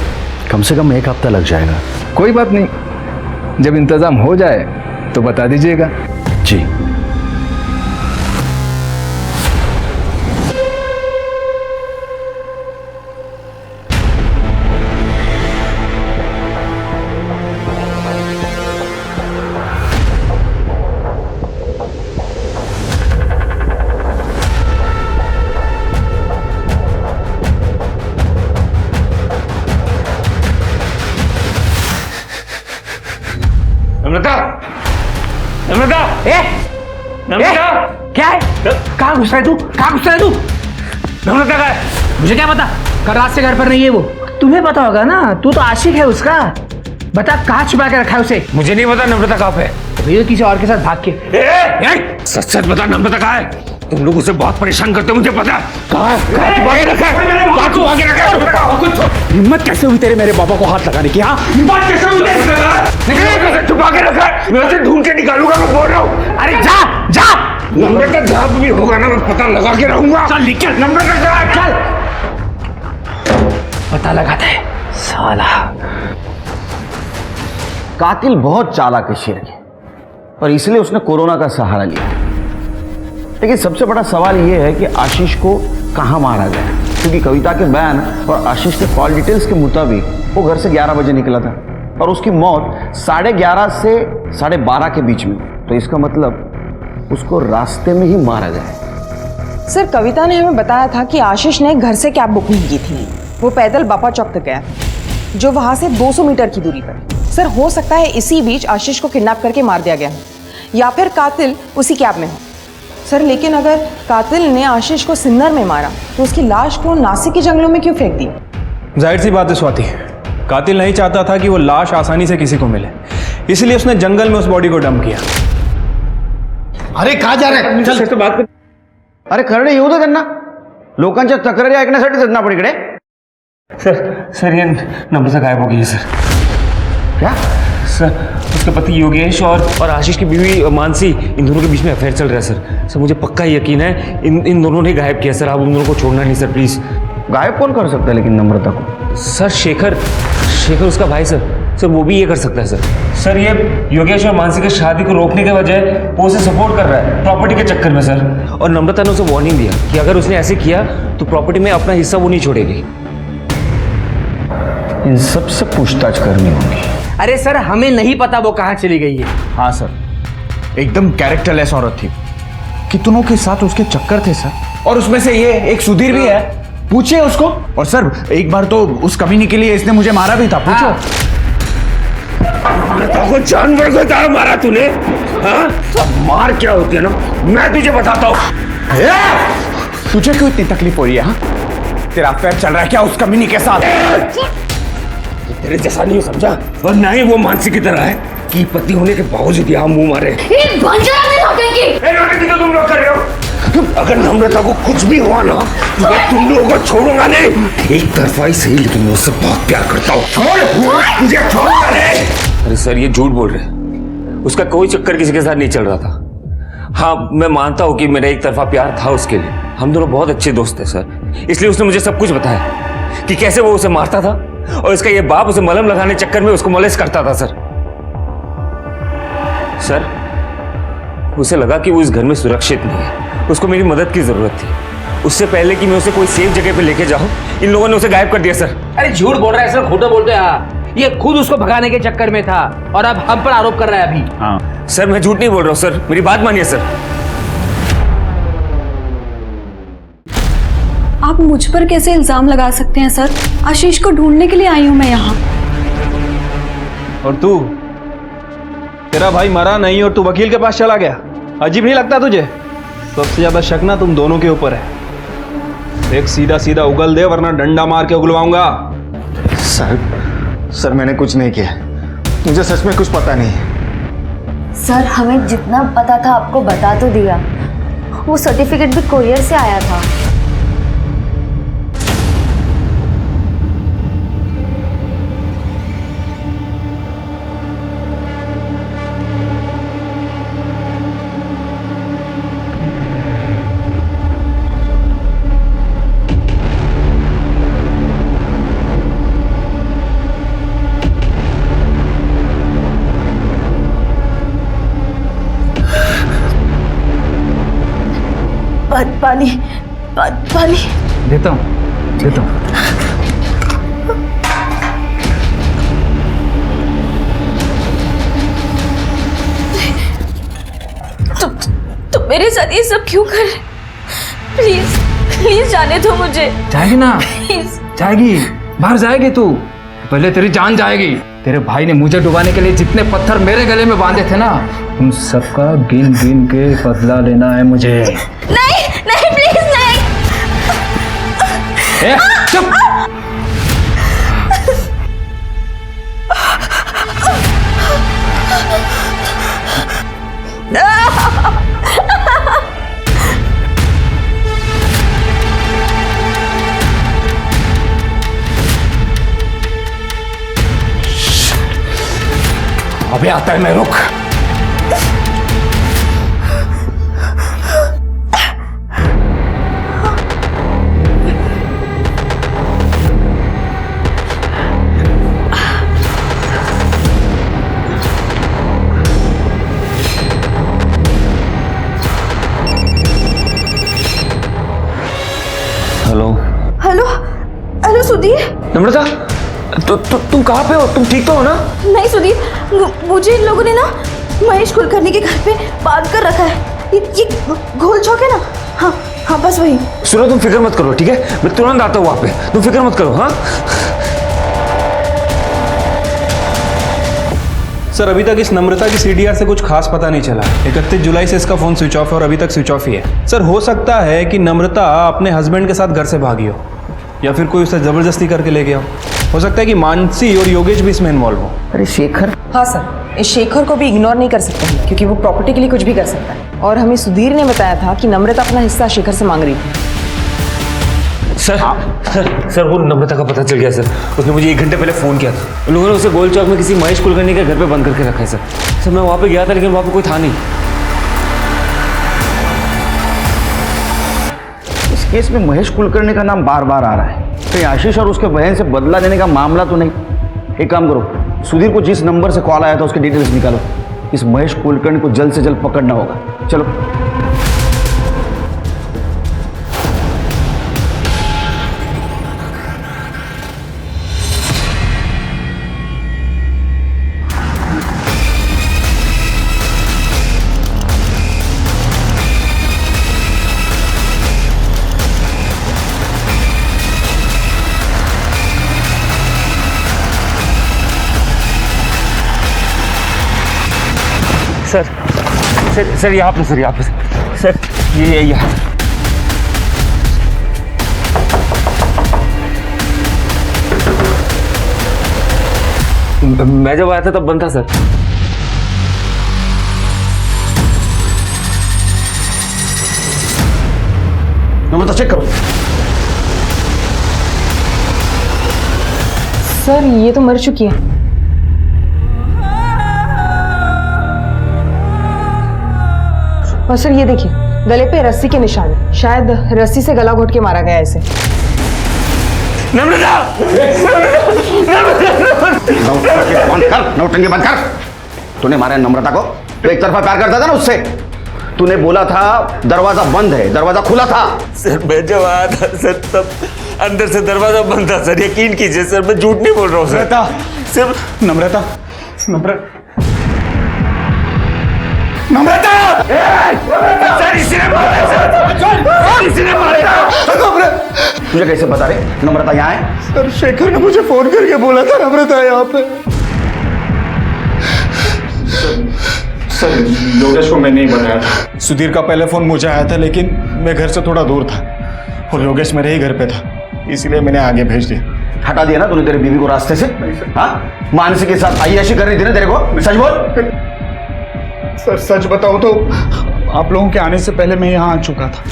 Speaker 15: कम से कम 1 हफ्ता लग जाएगा।
Speaker 4: कोई बात नहीं, जब इंतज़ाम हो जाए तो बता दीजिएगा।
Speaker 15: जी।
Speaker 11: नम्रता, नम्रता, नम्रता,
Speaker 6: क्या है? कहाँ घुस रहा है तू? कहाँ घुस रहा है तू?
Speaker 11: नम्रता का है?
Speaker 6: मुझे क्या पता, कल रात से घर पर नहीं है वो। तुम्हें पता होगा ना, तू तो आशिक है उसका। बता कहाँ छुपा के रखा है उसे?
Speaker 11: मुझे नहीं पता नम्रता कहाँ पे है।
Speaker 6: तो किसी और के साथ भाग के।
Speaker 11: सच सच बता नम्रता कहाँ है? तुम लोग उसे बहुत परेशान करते हो, मुझे पता है। कहाँ छुपा के रखा है?
Speaker 6: हिम्मत कैसे हुई तेरे मेरे बाबा को हाथ लगाने की? हाँ,
Speaker 11: हिम्मत कैसे हुई? छुपा के रखा है, मैं उसे ढूंढ के निकालूंगा, मैं बोल रहा हूँ।
Speaker 6: अरे जा जा।
Speaker 11: नम्रता जहाँ भी होगा ना, मैं पता लगा के रहूंगा।
Speaker 6: चल निकल।
Speaker 11: नम्रता कहाँ है?
Speaker 6: चल, पता लगाता है साला।
Speaker 7: कातिल बहुत चालाक है शेर के, और इसलिए उसने कोरोना का सहारा लिया। लेकिन सबसे बड़ा सवाल यह है कि आशीष को कहाँ मारा गया, क्योंकि कविता के बयान और आशीष के कॉल डिटेल्स के मुताबिक वो घर से 11 बजे निकला था और उसकी मौत 11:30 से 12:30 के बीच में। तो इसका मतलब उसको रास्ते में ही मारा गया।
Speaker 9: सर, कविता ने हमें बताया था कि आशीष ने घर से कैब बुकिंग की थी। वो पैदल बापा चौक तक गया, जो वहाँ से 200 मीटर की दूरी पर। सर, हो सकता है इसी बीच आशीष को किडनैप करके मार दिया गया हो, या फिर कातिल उसी कैब में हो। सर, लेकिन अगर कातिल ने आशीष को सिन्नर में मारा तो उसकी लाश को नासिक के जंगलों में क्यों फेंक दी?
Speaker 10: जाहिर सी बात है स्वाति, कातिल नहीं चाहता था कि वो लाश आसानी से किसी को मिले, इसलिए उसने जंगल में उस बॉडी को डंप किया।
Speaker 15: अरे कहाँ जा रहे हैं?
Speaker 7: चल तो बात कर। अरे करणे येऊ दे त्यांना, लोकांच्या तक्रारी ऐकण्यासाठी जगना पडीकडे।
Speaker 14: सर ये नम्रता गायब हो गई है सर।
Speaker 7: क्या
Speaker 14: सर? उसके पति योगेश और आशीष की बीवी मानसी, इन दोनों के बीच में अफेयर चल रहा है सर। सर मुझे पक्का यकीन है इन दोनों ने गायब किया सर। आप उन दोनों को छोड़ना नहीं सर, प्लीज।
Speaker 7: गायब कौन कर सकता है लेकिन नम्रता को?
Speaker 14: सर शेखर उसका भाई सर वो भी ये कर सकता है सर। ये योगेश और मानसी की शादी को रोकने के बजाय वो उसे सपोर्ट कर रहा है प्रॉपर्टी के चक्कर में सर। और नम्रता ने उसे वार्निंग दिया कि अगर उसने ऐसे किया तो प्रॉपर्टी में अपना हिस्सा वो नहीं छोड़ेगी।
Speaker 7: इन सबसे पूछताछ करनी होगी।
Speaker 6: अरे सर, हमें नहीं पता वो कहाँ चली गई है।
Speaker 1: हाँ सर, एकदम कैरेक्टरलेस औरत थी, कितनों के साथ उसके चक्कर थे सर, और उसमें से ये एक सुधीर भी है, पूछिए उसको। और सर एक बार तो उस कमीनी के लिए इसने मुझे मारा भी था, पूछो।
Speaker 11: को जानवर को तरह मारा तूने? हाँ? सब मार क्या होती है ना, मैं तुझे बताता हूँ।
Speaker 1: तुझे क्यों इतनी तकलीफ हो रही है? हाँ? तेरा अफेयर चल रहा है क्या उस कमीनी के साथ?
Speaker 11: तेरे जैसा नहीं समझा, और ना ही वो मानसी की तरह है कि पति होने के बावजूद यहाँ मुंह मारे। तो तुम लोग कर रहे हो। अगर नम्रता को कुछ भी हुआ ना तो मैं तुम लोगों को छोड़ूंगा नहीं। एक तरफा ही सही, लेकिन मैं उससे बहुत प्यार करता हूँ। छोड़ मुझे, छोड़ूंगा नहीं।
Speaker 14: अरे सर ये झूठ बोल रहे हैं, उसका कोई चक्कर किसी के साथ नहीं चल रहा था। हाँ, मैं मानता हूँ कि मेरा एक तरफा प्यार था उसके लिए। हम दोनों बहुत अच्छे दोस्त हैं सर, इसलिए उसने मुझे सब कुछ बताया कि कैसे वो उसे मारता था और इसका ये बाप उसे मलहम लगाने चक्कर में उसको मोलेस्ट करता था। सर उसे लगा कि वो इस घर में सुरक्षित नहीं है, उसको मेरी मदद की जरूरत थी। उससे पहले कि मैं उसे कोई सेफ जगह पे लेके जाऊं, इन लोगों ने उसे गायब कर दिया सर।
Speaker 6: अरे झूठ बोल रहा है सर, खोटा बोलते हैं। ये खुद उसको भगाने के चक्कर में था और अब हम पर आरोप कर रहा है अभी।
Speaker 14: हाँ सर, मैं झूठ नहीं बोल रहा हूँ सर, मेरी बात मानिए सर।
Speaker 2: आप मुझ पर कैसे इल्जाम लगा सकते हैं सर? आशीष को ढूंढने के लिए आई हूं मैं यहाँ।
Speaker 10: और तू, तेरा भाई मरा नहीं और तू वकील के पास चला गया, अजीब नहीं लगता तुझे? सबसे ज्यादा शक ना तुम दोनों के ऊपर है। एक सीधा सीधा उगल दे वरना डंडा मार के उगलवाऊंगा।
Speaker 1: सर मैंने कुछ नहीं किया, मुझे सच में कुछ पता नहीं।
Speaker 3: सर हमें जितना पता था आपको बता तो दिया। वो सर्टिफिकेट भी कोरियर से आया था।
Speaker 5: पानी
Speaker 6: देता हूँ।
Speaker 5: तुम मेरे साथ ये सब क्यों कर रहे? प्लीज जाने दो मुझे।
Speaker 6: जाएगी ना?
Speaker 5: प्लीज
Speaker 6: जाएगी, बाहर जाएगी तू। पहले तेरी जान जाएगी। तेरे भाई ने मुझे डुबाने के लिए जितने पत्थर मेरे गले में बांधे थे ना, उन सबका गिन गिन के बदला लेना है मुझे।
Speaker 5: नहीं प्लीज नहीं।
Speaker 6: चुप। अबे आता है, मैं रुक।
Speaker 5: हेलो सुधीर।
Speaker 14: नम्रता, तुम कहाँ पे हो? तुम ठीक तो हो ना?
Speaker 5: नहीं सुधीर, मुझे इन लोगों ने ना महेश कुलकर्णी के घर पे बांध कर रखा है। ये घोल चौक है ना? हाँ बस वही।
Speaker 14: सुनो, तुम फिक्र मत करो, ठीक है? मैं तुरंत आता हूँ वहाँ पे, तुम फिक्र मत करो। हाँ
Speaker 10: सर, अभी तक इस नम्रता की सीडीआर से कुछ खास पता नहीं चला। 31 जुलाई से इसका फोन स्विच ऑफ है और अभी तक स्विच ऑफ ही है। सर, हो सकता है कि नम्रता अपने हस्बैंड के साथ घर से भागी हो या फिर कोई उसे जबरदस्ती करके ले गया हो सकता है कि मानसी और योगेश भी इसमें इन्वॉल्व हो।
Speaker 6: अरे शेखर?
Speaker 9: हाँ सर, इस शेखर को भी इग्नोर नहीं कर सकते हैं क्योंकि वो प्रॉपर्टी के लिए कुछ भी कर सकता है। और हमें सुधीर ने बताया था कि नम्रता अपना हिस्सा शेखर से मांग रही थी।
Speaker 14: सर वो नम्रता का पता चल गया सर। उसने मुझे 1 घंटे पहले फ़ोन किया था। उन लोगों ने उसे गोल चौक में किसी महेश कुलकर्णी के घर पे बंद करके रखा है सर। मैं वहाँ पे गया था लेकिन वहाँ पे कोई था नहीं।
Speaker 7: इस केस में महेश कुलकर्णी का नाम बार बार आ रहा है। कहीं आशीष और उसके बहन से बदला लेने का मामला तो नहीं? एक काम करो, सुधीर को जिस नंबर से कॉल आया था उसके डिटेल्स निकालो। इस महेश कुलकर्णी को जल्द से जल्द पकड़ना होगा। चलो।
Speaker 14: सर यहाँ पे सर ये यहाँ। मैं जब आया था तब बंद था सर।
Speaker 7: नम्रता चेक करो।
Speaker 9: सर ये तो मर चुकी है। और सर ये देखिए, गले पे रस्सी के निशान है। शायद रस्सी से गला घोट के मारा गया इसे।
Speaker 7: नम्रता! नौटंकी बंद कर। तूने मारा नम्रता को? तो एक तरफा प्यार करता था ना उससे। तूने बोला था दरवाजा बंद है, दरवाजा खुला था।
Speaker 14: सर मैं जब आया था सर तब अंदर से दरवाजा बंद था सर, यकीन कीजिए सर, मैं झूठ नहीं बोल रहा हूँ सर। सिर्फ
Speaker 10: नम्रता
Speaker 7: सर इसीने मारा। तुझे कैसे बता रहे नम्रता यहाँ है?
Speaker 10: सर शेखर ने मुझे फोन करके बोला था नम्रता यहाँ पे। सर योगेश को मैं नहीं बताया था। सुधीर का पहले फोन मुझे आया था, लेकिन मैं घर से थोड़ा दूर था और योगेश मेरे ही घर पे था, इसीलिए मैंने आगे भेज दिया।
Speaker 7: हटा दिया ना तूने तेरे बीवी को रास्ते से? हाँ, मानसी के साथ आय्याशी करनी थी ना तेरे को? सच बोल।
Speaker 10: सर सच बताऊं तो आप लोगों के आने से पहले मैं यहाँ आ चुका था,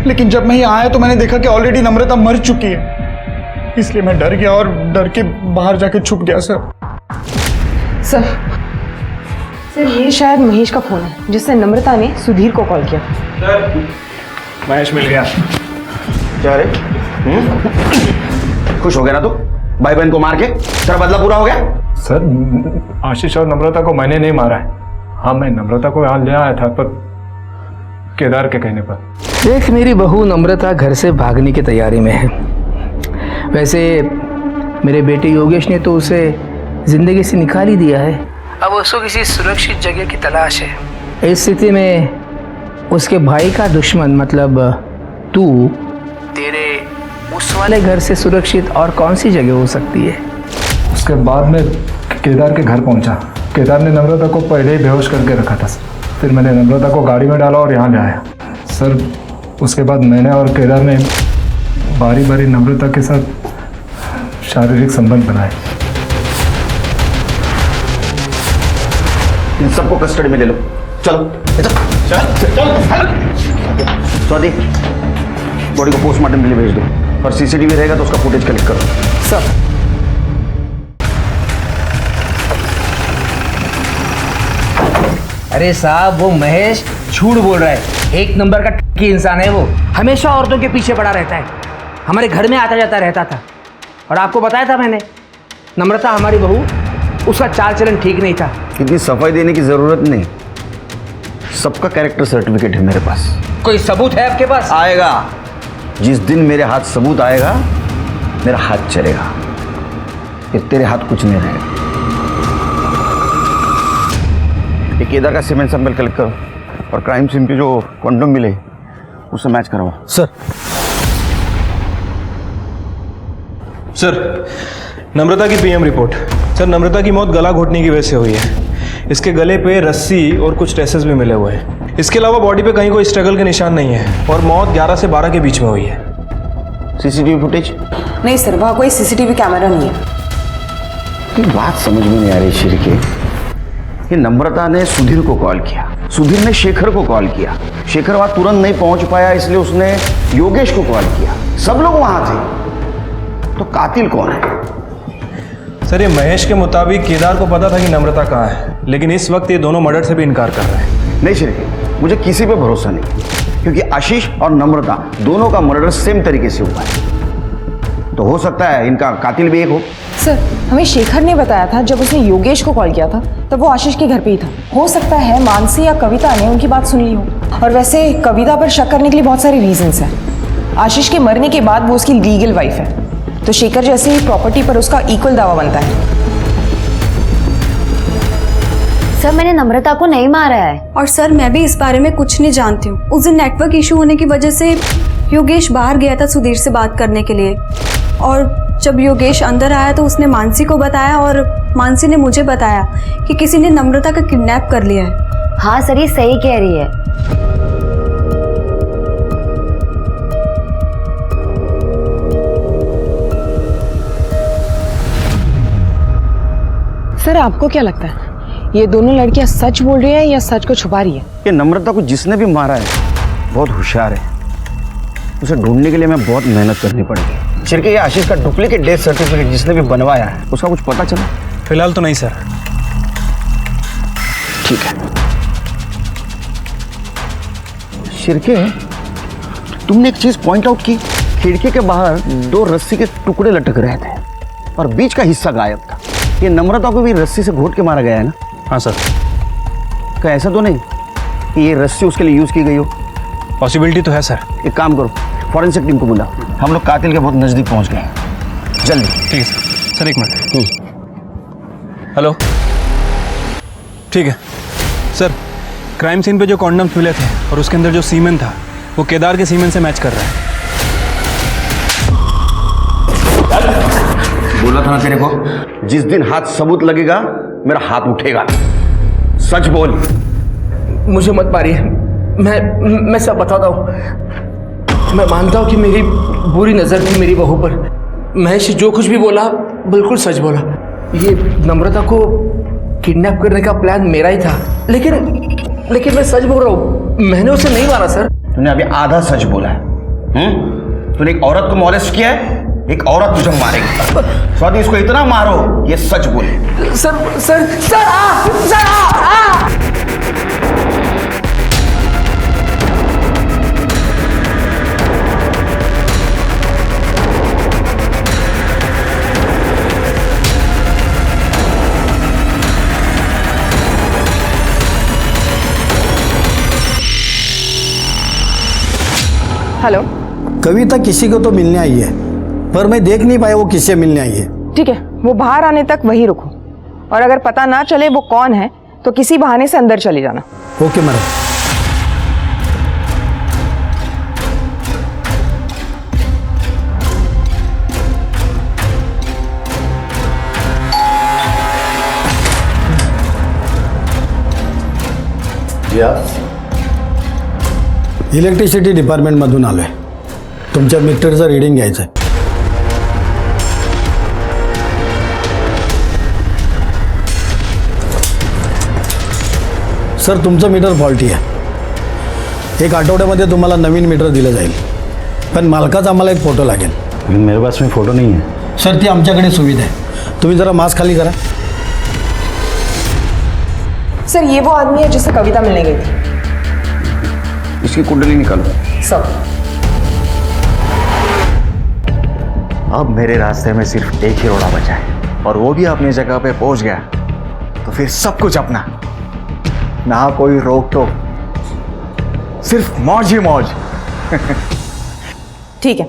Speaker 10: लेकिन जब मैं यहाँ आया तो मैंने देखा कि ऑलरेडी नम्रता मर चुकी है, इसलिए मैं डर गया और डर के बाहर जाके छुप गया।
Speaker 9: सर ये शायद महेश का फोन है, जिससे नम्रता ने सुधीर को कॉल किया।
Speaker 10: महेश मिल गया।
Speaker 7: क्या रे? खुश हो गया ना तू भाई बहन को मार के? तेरा बदला पूरा हो गया?
Speaker 10: सर आशीष और नम्रता को मैंने नहीं मारा है। हाँ, मैं नम्रता को यहाँ ले आया था, पर केदार के कहने पर।
Speaker 6: देख, मेरी बहू नम्रता घर से भागने की तैयारी में है। वैसे मेरे बेटे योगेश ने तो उसे जिंदगी से निकाल ही दिया है। अब उसको किसी सुरक्षित जगह की तलाश है। इस स्थिति में उसके भाई का दुश्मन मतलब तू तेरे उस वाले घर से सुरक्षित और कौन सी जगह हो सकती है?
Speaker 10: उसके बाद में केदार के घर पहुंचा। केदार ने नम्रता को पहले ही बेहोश करके रखा था सर। फिर मैंने नम्रता को गाड़ी में डाला और यहाँ ले आया सर। उसके बाद मैंने और केदार ने बारी बारी नम्रता के साथ शारीरिक संबंध बनाए।
Speaker 7: इन सबको कस्टडी में ले लो। चलो स्वाति, बॉडी को पोस्टमार्टम के लिए भेज दो और सीसीटीवी रहेगा तो उसका फुटेज कलेक्ट करो।
Speaker 6: सर अरे साहब, वो महेश झूठ बोल रहा है। एक नंबर का ठगी इंसान है वो। हमेशा औरतों के पीछे पड़ा रहता है। हमारे घर में आता जाता रहता था। और आपको बताया था मैंने, नम्रता हमारी बहू, उसका चाल चलन ठीक नहीं था।
Speaker 7: इतनी सफाई देने की जरूरत नहीं, सबका कैरेक्टर सर्टिफिकेट है मेरे पास।
Speaker 6: कोई सबूत है आपके पास?
Speaker 7: आएगा। जिस दिन मेरे हाथ सबूत आएगा, मेरा हाथ चलेगा, फिर तेरे हाथ कुछ नहीं रहेगा। एक केदार का सीमेंट सैंपल कलेक्ट करो और क्राइम सीन पे जो कॉन्डोम मिले उससे मैच करवाओ।
Speaker 10: सर नम्रता की पीएम रिपोर्ट। सर नम्रता की मौत गला घोटने की वजह से हुई है। इसके गले पे रस्सी और कुछ ट्रेसेस भी मिले हुए हैं। इसके अलावा बॉडी पे कहीं कोई स्ट्रगल के निशान नहीं है और मौत 11 से 12 के बीच में हुई है।
Speaker 7: CCTV footage?
Speaker 9: नहीं सर, वहाँ कोई सीसीटीवी कैमरा नहीं है।
Speaker 7: ये बात समझ में नहीं आ रही शिरके। ये नम्रता ने सुधीर को कॉल किया, सुधीर ने शेखर को कॉल किया, शेखर वहां तुरंत नहीं पहुंच पाया इसलिए उसने योगेश को कॉल किया। सब लोग वहां थे, तो कातिल कौन है?
Speaker 10: सर ये महेश के मुताबिक केदार को पता था कि नम्रता कहाँ है, लेकिन इस वक्त ये दोनों मर्डर से भी इनकार कर रहे हैं।
Speaker 7: नहीं शिरके, मुझे किसी पे भरोसा नहीं, क्योंकि आशीष और नम्रता दोनों का मर्डर सेम तरीके से हुआ है। तो हो सकता है इनका कातिल भी एक हो।
Speaker 9: सर हमें शेखर ने बताया था जब उसने योगेश को कॉल किया था तब वो आशीष के घर पे ही था। हो सकता है मानसी या कविता ने उनकी बात सुन ली हो। और वैसे कविता पर शक करने के लिए बहुत सारे रीजंस हैं। आशीष के मरने के बाद वो उसकी लीगल वाइफ है, तो शेखर जैसे ही प्रॉपर्टी पर उसका इक्वल दावा बनता है।
Speaker 3: सर मैंने नम्रता को नहीं मारा है।
Speaker 2: और सर मैं भी इस बारे में कुछ नहीं जानती हूँ। उस दिन नेटवर्क इशू होने की वजह से योगेश बाहर गया था सुधीर से बात करने के लिए, और जब योगेश अंदर आया तो उसने मानसी को बताया और मानसी ने मुझे बताया कि किसी ने नम्रता का किडनैप कर लिया है।
Speaker 3: हाँ सर, ये सही कह रही है।
Speaker 9: सर आपको क्या लगता है, ये दोनों लड़कियां सच बोल रही है या सच को छुपा रही है?
Speaker 7: ये नम्रता को जिसने भी मारा है बहुत होशियार है, उसे ढूंढने के लिए हमें बहुत मेहनत करनी पड़ेगी। शिरके, ये आशीष का डुप्लीकेट डेथ सर्टिफिकेट जिसने भी बनवाया है उसका कुछ पता चला?
Speaker 10: फिलहाल तो नहीं सर।
Speaker 7: ठीक है, शिरके, तुमने एक चीज पॉइंट आउट की, खिड़की के बाहर 2 रस्सी के टुकड़े लटक रहे थे और बीच का हिस्सा गायब था। ये नम्रता को भी रस्सी से घोट के मारा गया है ना?
Speaker 10: हाँ सर।
Speaker 7: क्या ऐसा तो नहीं कि ये रस्सी उसके लिए यूज की गई हो?
Speaker 10: पॉसिबिलिटी तो है सर।
Speaker 7: एक काम करो, फॉरेंसिक टीम को बुला, हम लोग कातिल के बहुत नजदीक पहुंच गए हैं, जल्दी।
Speaker 10: ठीक है सर, एक मिनट। हेलो, ठीक है सर। क्राइम सीन पे जो कॉन्डम्स मिले थे और उसके अंदर जो सीमेन था वो केदार के सीमेन से मैच कर रहा है।
Speaker 7: बोला था ना तेरे को, जिस दिन हाथ सबूत लगेगा मेरा हाथ उठेगा। सच बोल।
Speaker 6: मुझे मत मारिए, मैं सब बताता हूँ। मैं मानता हूँ कि मेरी बुरी नज़र थी मेरी बहू पर। महेश जो कुछ भी बोला बिल्कुल सच बोला। ये नम्रता को किडनैप करने का प्लान मेरा ही था, लेकिन मैं सच बोल रहा हूँ, मैंने उसे नहीं मारा सर।
Speaker 7: तूने अभी आधा सच बोला है। तूने एक औरत को मॉलेस्ट किया है, एक औरत तुझे मारेगी। स्वाति, इसको इतना मारो ये सच बोले।
Speaker 6: सर सर सर आ, सर आ।
Speaker 9: हेलो।
Speaker 15: कविता किसी को तो मिलने आई है, पर मैं देख नहीं पाया वो किससे मिलने आई है।
Speaker 9: ठीक है, वो बाहर आने तक वहीं रुको, और अगर पता ना चले वो कौन है तो किसी बहाने से अंदर चले जाना।
Speaker 15: Okay madam. इलेक्ट्रिसिटी डिपार्टमेंटमधून आलोय, तुमच्या मीटरचं रीडिंग घ्यायचं आहे। सर, तुमचं मीटर फॉल्टी आहे। एक आठवड्यामध्ये तुम्हाला नवीन मीटर दिलं जाईल, पण मालकाचा आम्हाला एक फोटो लागेल। मेरे पास में फोटो नहीं है सर। ती आमच्याकडे सुविधा आहे, तुम्ही जरा मास्क खाली करा।
Speaker 9: सर, ये वो आदमी है जिससे कविता मिलने गई थी।
Speaker 7: इसकी कुंडली निकालो।
Speaker 9: सब।
Speaker 1: अब मेरे रास्ते में सिर्फ एक ही रोड़ा बचा है, और वो भी अपनी जगह पे पहुंच गया तो फिर सब कुछ अपना, ना कोई रोक टोक, सिर्फ मौज ही मौज।
Speaker 9: ठीक है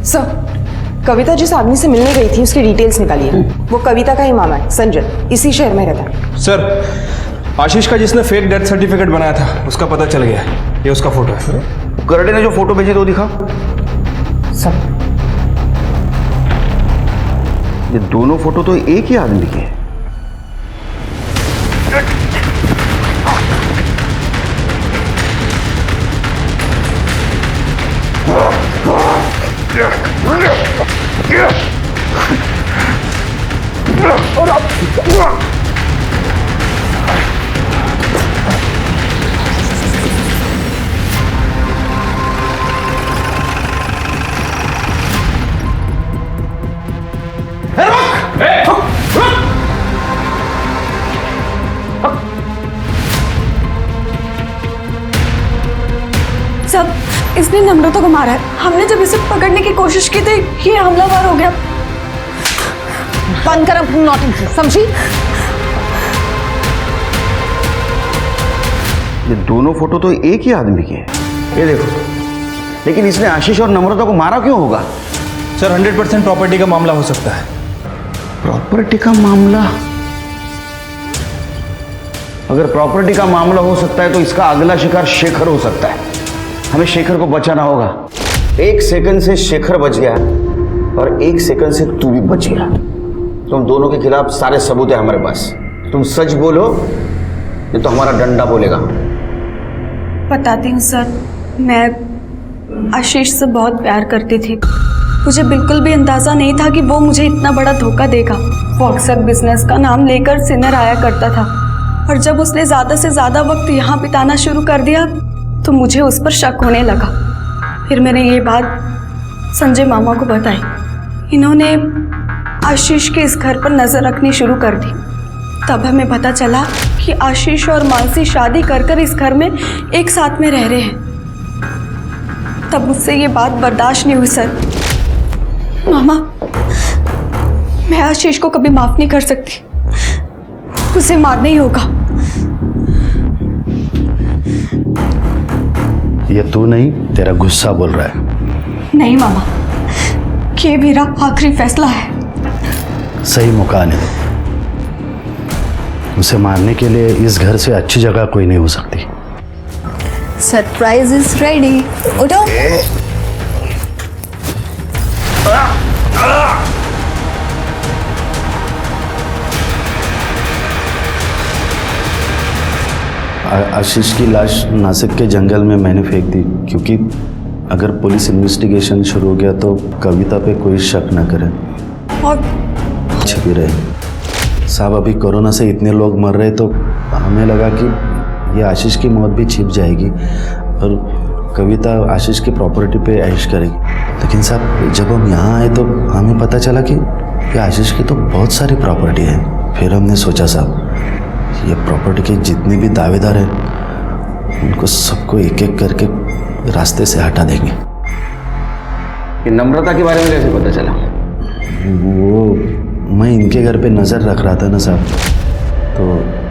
Speaker 9: सर, कविता जिस आदमी से मिलने गई थी उसकी डिटेल्स निकालिए। वो कविता का ही मामा है, संजय, इसी शहर में रहता है।
Speaker 10: सर, आशीष का जिसने फेक डेथ सर्टिफिकेट बनाया था उसका पता चल गया है, ये उसका फोटो है।
Speaker 7: करडे ने जो फोटो भेजे तो दिखा।
Speaker 9: सब।
Speaker 7: ये दोनों फोटो तो एक ही आदमी के हैं।
Speaker 2: सब, इसने नम्रता को मारा है। हमने जब इसे पकड़ने की कोशिश की तो ये हमलावर हो गया।
Speaker 9: बंद कर अपनी नौटंकी, समझी?
Speaker 7: ये दोनों फोटो तो एक ही आदमी के हैं, ये देखो। लेकिन इसने आशीष और नम्रता को मारा क्यों होगा?
Speaker 10: सर, 100% प्रॉपर्टी का मामला हो सकता है।
Speaker 7: प्रॉपर्टी का मामला? अगर प्रॉपर्टी का मामला हो सकता है तो इसका अगला शिकार शेखर हो सकता है। हमें शेखर को बचाना होगा। 1 सेकंड से शेखर बच गया और 1 सेकंड से तू भी बच गया। तुम दोनों के खिलाफ सारे सबूत है हमारे पास। तुम सच बोलो, ये तो हमारा डंडा बोलेगा।
Speaker 2: बताती हूँ सर, मैं आशीष से बहुत प्यार करती थी। मुझे बिल्कुल भी अंदाज़ा नहीं था कि वो मुझे इतना बड़ा धोखा देगा। वो अक्सर बिजनेस का नाम लेकर सिनर आया करता था, और जब उसने ज़्यादा से ज़्यादा वक्त यहाँ बिताना शुरू कर दिया तो मुझे उस पर शक होने लगा। फिर मैंने ये बात संजय मामा को बताई। इन्होंने आशीष के इस घर पर नज़र रखनी शुरू कर दी। तब हमें पता चला कि कि आशीष और मानसी शादी कर इस घर में एक साथ में रह रहे हैं, तब मुझसे ये बात बर्दाश्त नहीं हुई सर। मामा, मैं आशीष को कभी माफ नहीं कर सकती, उसे मारना ही होगा।
Speaker 15: ये तू नहीं, तेरा गुस्सा बोल रहा है।
Speaker 2: नहीं मामा, ये मेरा आखिरी फैसला है।
Speaker 15: सही मौका आने दो। उसे मारने के लिए इस घर से अच्छी जगह कोई नहीं हो सकती।
Speaker 5: Surprise is ready. उठो।
Speaker 15: आशीष की लाश नासिक के जंगल में मैंने फेंक दी, क्योंकि अगर पुलिस इन्वेस्टिगेशन शुरू हो गया तो कविता पे कोई शक न करे
Speaker 2: और
Speaker 15: छिपी रहे। साहब, अभी कोरोना से इतने लोग मर रहे तो हमें लगा कि ये आशीष की मौत भी छिप जाएगी और कविता आशीष की प्रॉपर्टी पे ऐश करेगी। लेकिन साहब, जब हम यहाँ आए तो हमें पता चला कि ये आशीष की तो बहुत सारी प्रॉपर्टी है। फिर हमने सोचा साहब, ये प्रॉपर्टी के जितने भी दावेदार हैं उनको सबको एक एक करके रास्ते से हटा देंगे।
Speaker 7: कि नम्रता के बारे में कैसे पता चला?
Speaker 15: वो मैं इनके घर पे नज़र रख रहा था ना साहब, तो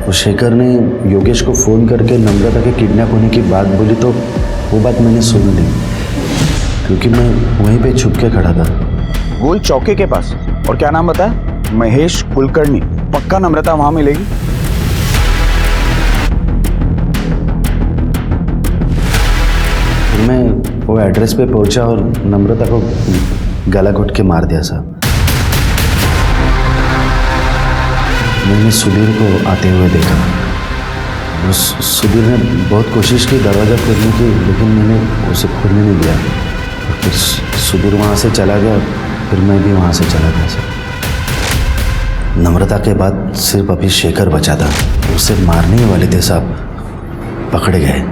Speaker 15: वो शेखर ने योगेश को फ़ोन करके नम्रता के किडनैप होने की बात बोली, तो वो बात मैंने सुन ली, क्योंकि मैं वहीं पे छुप के खड़ा था।
Speaker 16: गोल चौके के पास। और क्या नाम बताया? महेश कुलकर्णी। पक्का नम्रता वहाँ मिलेगी?
Speaker 15: मैं वो एड्रेस पे पहुंचा और नम्रता को गला घोट के मार दिया साहब। मैंने सुधीर को आते हुए देखा। सुधीर ने बहुत कोशिश की दरवाज़ा खोलने की, लेकिन मैंने उसे खोलने नहीं दिया। फिर सुधीर वहाँ से चला गया, फिर मैं भी वहाँ से चला गया साहब। नम्रता के बाद सिर्फ अभी शेखर बचा था, उसे मारने ही वाले थे साहब, पकड़े गए।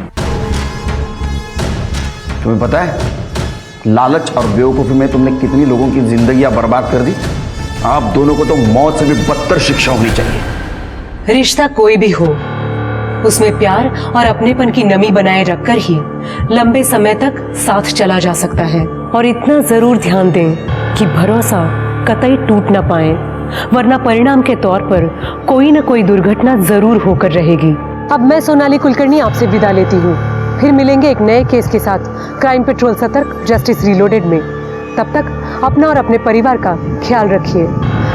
Speaker 7: तुम्हें पता है लालच और बेवकूफ़ी में तुमने कितनी लोगों की जिंदगियां बर्बाद कर दी? आप दोनों को तो मौत से भी बदतर शिक्षा होनी चाहिए।
Speaker 8: रिश्ता कोई भी हो, उसमें प्यार और अपनेपन की नमी बनाए रखकर ही लंबे समय तक साथ चला जा सकता है। और इतना जरूर ध्यान दें कि भरोसा कतई टूट ना पाए, वरना परिणाम के तौर पर कोई न कोई दुर्घटना जरूर होकर रहेगी। अब मैं सोनाली कुलकर्णी आपसे विदा लेती हूँ। फिर मिलेंगे एक नए केस के साथ क्राइम पेट्रोल सतर्क जस्टिस रीलोडेड में। तब तक अपना और अपने परिवार का ख्याल रखिए।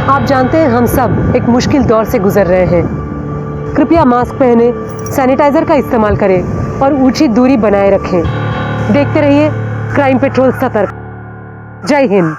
Speaker 8: आप जानते हैं हम सब एक मुश्किल दौर से गुजर रहे हैं। कृपया मास्क पहने, सैनिटाइजर का इस्तेमाल करें और उचित दूरी बनाए रखें। देखते रहिए क्राइम पेट्रोल सतर्क। जय हिंद।